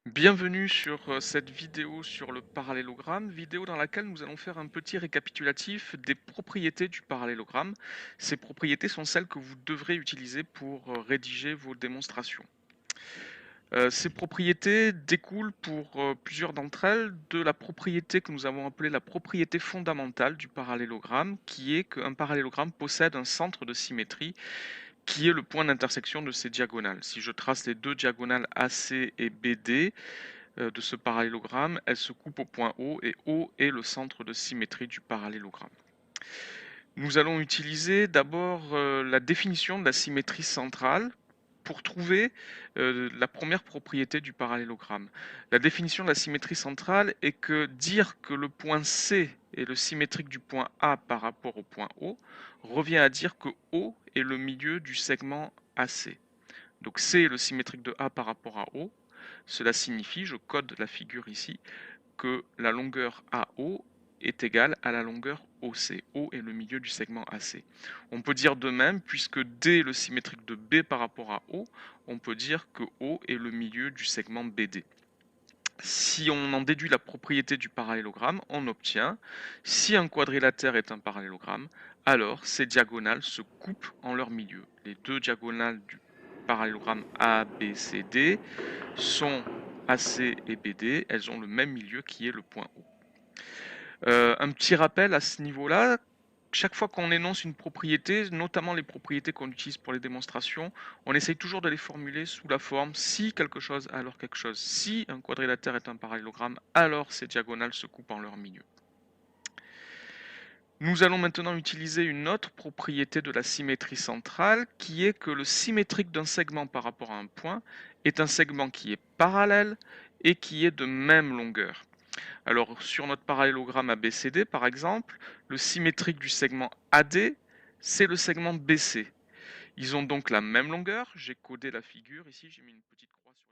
Bienvenue sur cette vidéo sur le parallélogramme, vidéo dans laquelle nous allons faire un petit récapitulatif des propriétés du parallélogramme. Ces propriétés sont celles que vous devrez utiliser pour rédiger vos démonstrations. Ces propriétés découlent pour plusieurs d'entre elles de la propriété que nous avons appelée la propriété fondamentale du parallélogramme, qui est qu'un parallélogramme possède un centre de symétrie qui est le point d'intersection de ses diagonales. Si je trace les deux diagonales AC et BD, de ce parallélogramme, elle se coupe au point O et O est le centre de symétrie du parallélogramme. Nous allons utiliser d'abord la définition de la symétrie centrale pour trouver la première propriété du parallélogramme. La définition de la symétrie centrale est que dire que le point C est le symétrique du point A par rapport au point O revient à dire que O est le milieu du segment AC. Donc C est le symétrique de A par rapport à O. Cela signifie, je code la figure ici, que la longueur AO est égale à la longueur OC. O est le milieu du segment AC. On peut dire de même, puisque D est le symétrique de B par rapport à O, on peut dire que O est le milieu du segment BD. Si on en déduit la propriété du parallélogramme, on obtient, si un quadrilatère est un parallélogramme, alors ces diagonales se coupent en leur milieu. Les deux diagonales du parallélogramme ABCD sont AC et BD, elles ont le même milieu qui est le point O. Un petit rappel à ce niveau-là, chaque fois qu'on énonce une propriété, notamment les propriétés qu'on utilise pour les démonstrations, on essaye toujours de les formuler sous la forme si quelque chose, alors quelque chose. Si un quadrilatère est un parallélogramme, alors ces diagonales se coupent en leur milieu. Nous allons maintenant utiliser une autre propriété de la symétrie centrale qui est que le symétrique d'un segment par rapport à un point est un segment qui est parallèle et qui est de même longueur. Alors sur notre parallélogramme ABCD par exemple, le symétrique du segment AD, c'est le segment BC. Ils ont donc la même longueur, j'ai codé la figure ici, j'ai mis une petite croix sur